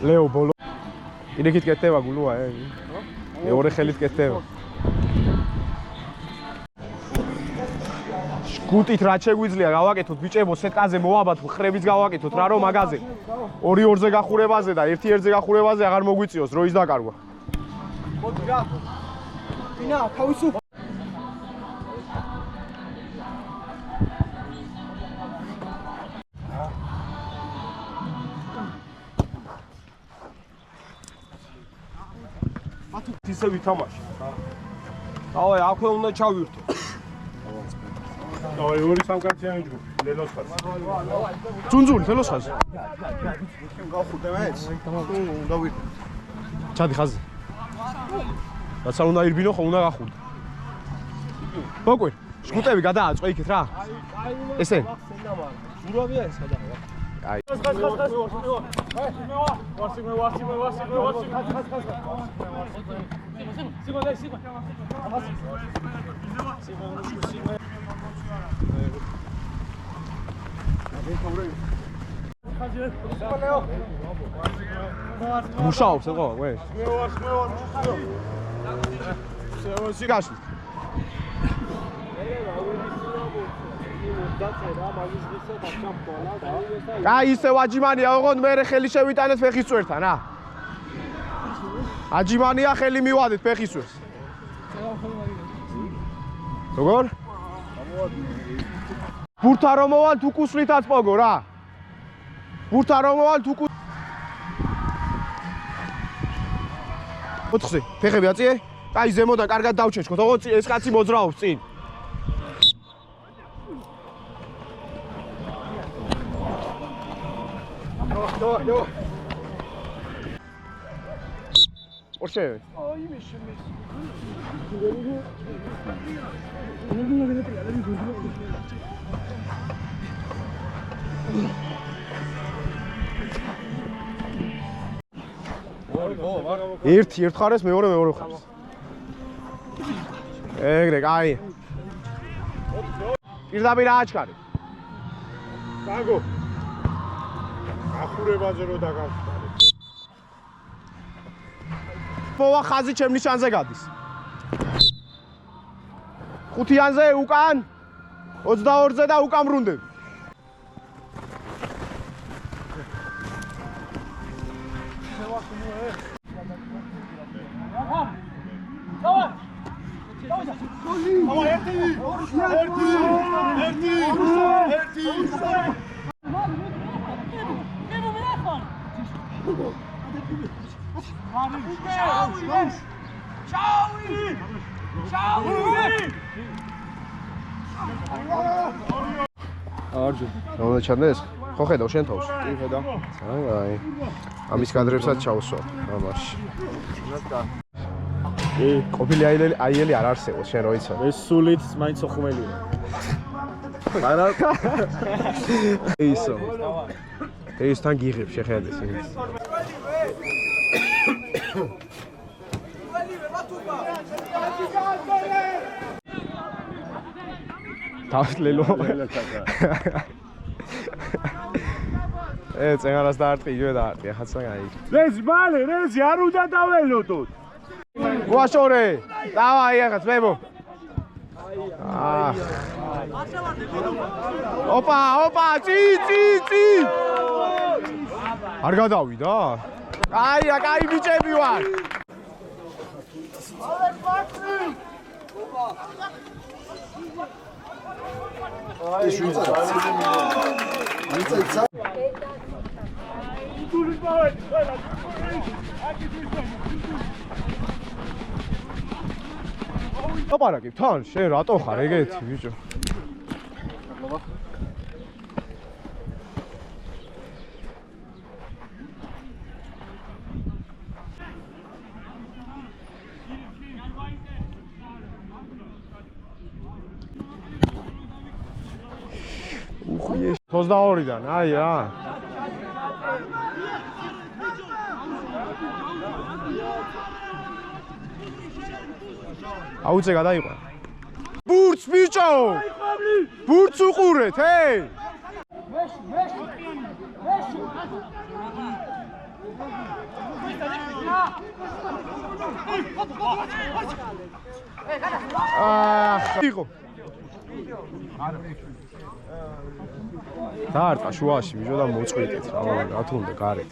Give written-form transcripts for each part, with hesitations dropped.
ლეო ბოლო. კიდეკით კეთდება გულუა, მეორე ხელით კეთდება. გუტით რა შეგვიძლია გავაკეთოთ ბიჭებო, სეტკაზე მოვაბათ, ხრებიც გავაკეთოთ რა რომ მაგაზე. 2-2-ზე გახურებაზე და 1-1-ზე გახურებაზე აღარ მოგვიწიოს დროის დაკარგვა. მოდი რა. ბინა, თავისუფ. ისე ვითამაშე. დავაი, აქვე უნდა ჩავირთო. დავაი, ორი სამკაციანი ჯგუფი, ლელოს ხაზი. ძუნძული, ლელოს ხაზი. გავხურდე მეც? უნდა ვირთო. ჩადი ხაზი. რაცა უნდა ირბინო, ხო უნდა გახურდე. მოკვი, შგუტები გადააწყვე იქით რა. ესე. ზურავია ეს სადა. აი. მუშაობს ხო, ვე? სიგაში. აი ისე აჯიმანია, ოღონდ მე ხელი შევიტანეთ ფეხის წვერთან, რა. აჯიმანია, ხელი მივადეთ ფეხის წვერს. როგორ? ბურთა რომ მოვალ თუ კუსლითაც პოგო რა. ბურთა რომ მოვალ თუ კუ 4-ზე ფეხები აწიე? აი ზემოდან კარგად დავჩეშქოთ, ოღონდ ეს კაცი მოძრაობს წინ. Yo. Orçe. Ay meşhur. ერთ ხარეს მეორე ხარეს. ეგრე, კაი. პირდაპირ ააჩქარი. გაგო. ახურებაზე რო დაგავხარე. მოვა ხაზი ჩემ ნიშანზე გადის. 5-იანზე უკან 22-ზე და უკან ბრუნდები. არჯი. რა ჩანდეს? ხო ხედავ შენ თავს? კი ხედავ. აი. ამის კადრებსაც ჩავსვა ამაში. ყოფილი აიელი არ არსებობს შენ რო იცოდი. ეს სულით მაინც ოხუმელია. არა. ისო. ესთან გიღებ შეხედეს ის. დავშლელო. წენარას დაარტყი, იგივე დაარტყი, ახაც აი. რეზი მალე, რეზი არ უნდა დაველოდოთ. გუაშორე, დავაი ახაც მებო. ოპა, წი. არ გადავიდა? კაი ბიჭები ვარ. ეს ვიცა. ოპარაკებ თან, შენ რატო ხარ ეგეთი ბიჭო? უხიე 22-დან, აი რა. აუწე გადაიყვა. ბურთს ბიჭო! ბურთს უყურეთ, ჰეი! იყო. დაარტყა შუაში, ბიჭო და მოწყვიტეთ რა, რა თუ უნდა გარეთ.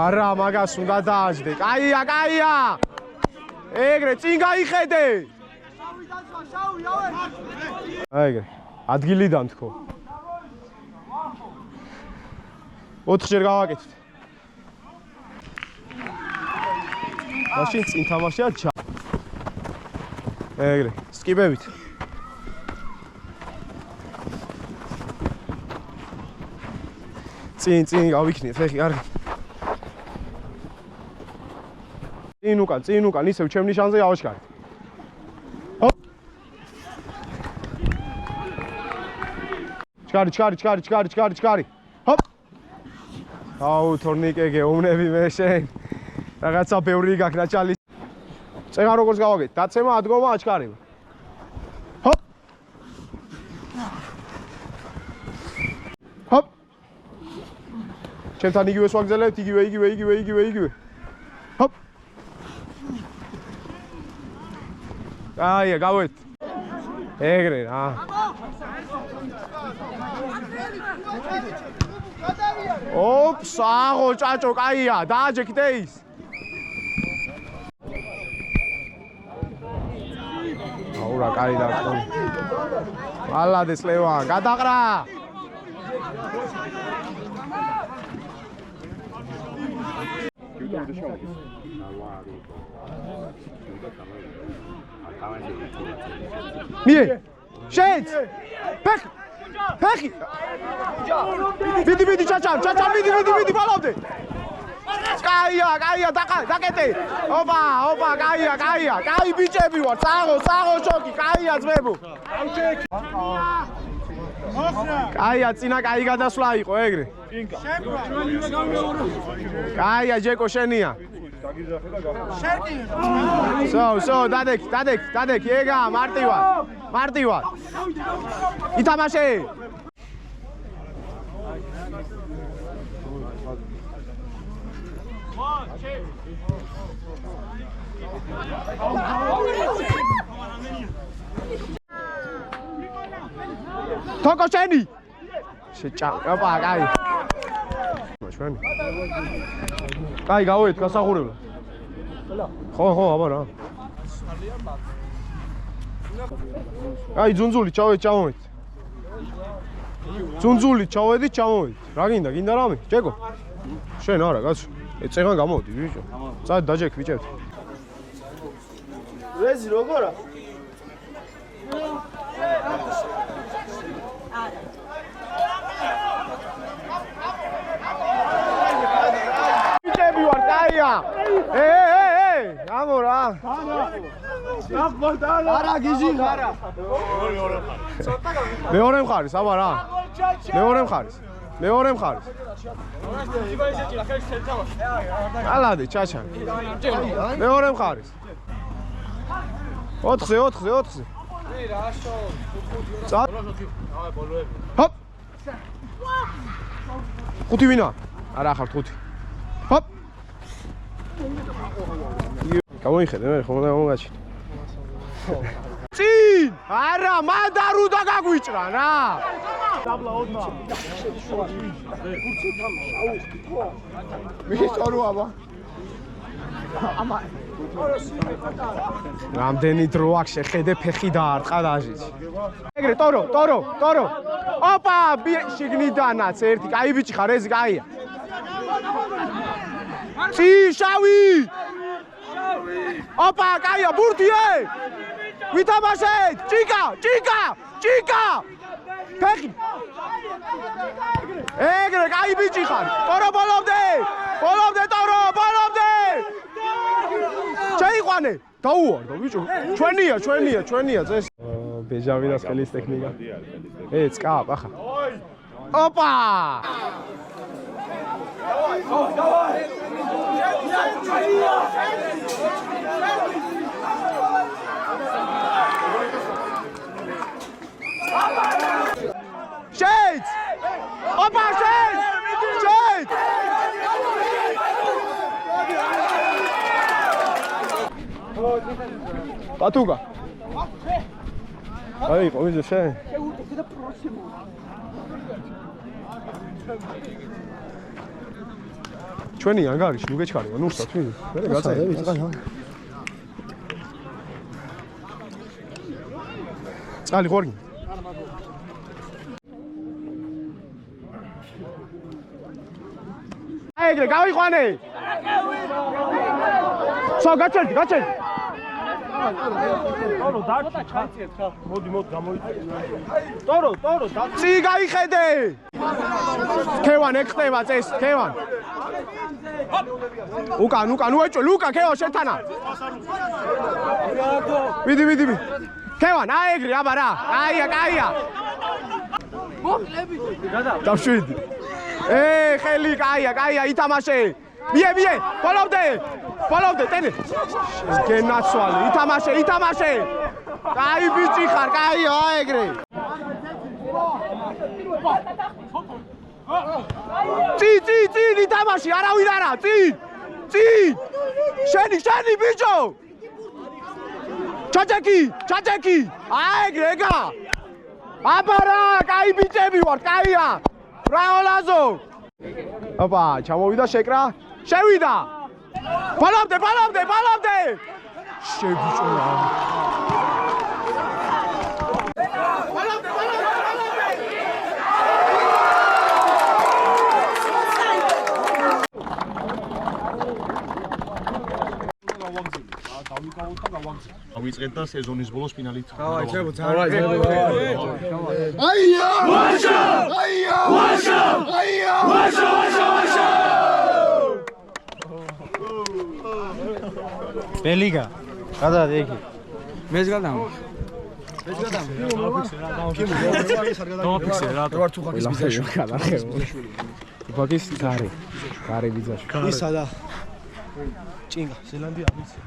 არა, მაგას უნდა დააჯდე. კაია, კაია. ეგრე წინ გაიხედე. ეგრე. ადგილიდან თქო. 4-ჯერ გავაკეთეთ. მაშინ წინ თამაშია ჩა. ეგრე, სკიპებით. წინ გავიქნიეთ, ხე კარგი. წინ უკან, ისევ ჩემ ნიშანზე ავაშკარეთ. ჰოპ. ჩქარი. ჰოპ. აუ, თორნიკე გეუნები მე შენ. რაღაცა ბევრი გაქნა ჩალი. წეღან როგორც გავაგეთ, დაცემა, ადგომა, აჩქარება. ჰოპ. ჰოპ. ჩემთან იგივეს ვაგზელებთ, იგივე. ჰოპ. აია, გავეთ. ეგრე რა. ოპს, აღო, ჭაჭო, კაია, დააჯექით ის. აურა, კარი დაკო. ალადეს ლევან, გადაყრა. მიე, შეც. ფეხი. მიდი, ჩაჭა, მიდი, ბალავდე. კაია, დაკეტე. ოპა, კაია. კაი ბიჭები ვარ, საღო შოკი, კაია ძმებო. კაია, წინა კაი გადასვლა იყო ეგრე. კაია, ჯეკო შენია. სო, დადექ, ეგა, მარტივად. ითამაშე. თოკო შენი. შეჭაყა, კაი. მაშვენი. კაი, გავეთ გასახურებლა. ხო, აბა რა. კაი, ძუნძული, ჩავეთ. ძუნძული, ჩავედით. რა გინდა რამე? ჯეკო. შენ არა, კაცო. წეღან გამოვდი, ბიჭო. წადი დაჯექ ბიჭებთ. რეზი როგორა? ბიჭები ვარ, კაია. გამო რა. არა, გიჟი ხარა. მეორე მხარის, აბა რა. მეორე მხარის. ალადე, ჩაჩა. მეორე მხარის. 4-ზე. ჰოპ. 5 ვინა? არა ხარ 5. ჰოპ. გამოიხედე მე ხომ გამოგაჩინე. წინ! არა, მანდარუ და გაგვიჭრა რა. დაბლა ოდნა. მისტორუ აბა. რამდენი დრო აქ შეხედე ფეხი დაარტყა დაჟიც. ეგრე ტორო. ოპა, შიგნიდანაც ერთი, კაი ბიჭი ხარ, ეს კაია. წი, შავი. ოპა, კაია, ბურთიე. ვითამაშეთ, ჭიკა. ფეხი. ეგრე, კაი ბიჭი ხარ. ტორო ბოლობდე, ტორო. შეიყვანე. დაუვარდა ბიჭო. ჩვენია წეს. ბეჟავინას ხელის ტექნიკა. წკაპ ახლა. ოპა! შეიც! ოპა შენ ბათუკა აი ყოიზე შენ ჩვენი ანგარიში ნუ გეჩქარია ნურსა თქვი მე გაწევი წალი ხორგი აი ეგრე გავიყვანე სო გაჩერდი Торо, დარჩი, ჩაიეთ ხა. მოდი გამოიწე. Торо, წი გაიხედე. ქევან ეკხდება წეს, ქევან. უკან, უეჭო, ლუკა, ქევან შეთანა. ვიდი. ქევან, აი ეგრე, აბა რა. კაია. მოკლები. დავშვიდი. ხელი კაია, ითამაშე. მie, ბოლოვდე, ტენე. გენაცვალე, ითამაშე. კაი ბიჭი ხარ, კაია, ეგრე. წი, ითამაში, არავინ არა, წი. შენი ბიჭო. ჩაჭეკი. ეგრე, ეგა. აბა რა, კაი ბიჭები ვარ, კაია. ბრაოლაზო. აბა, ჩამოვიდა შეკრა. შევიდა. ბალავდე. შებიჭოა. ავიწყეთ და სეზონის ბოლოს ფინალით. აია! ვაშა! ბელიგა. გადა ეგი. მეც გადამ. დავაფიქსე რა. ვარ თუ ხაკის ბიზაში გადახევ. ფაკის გარე ბიზაში. ისა და ჭინგა ზელანდია ვიცი.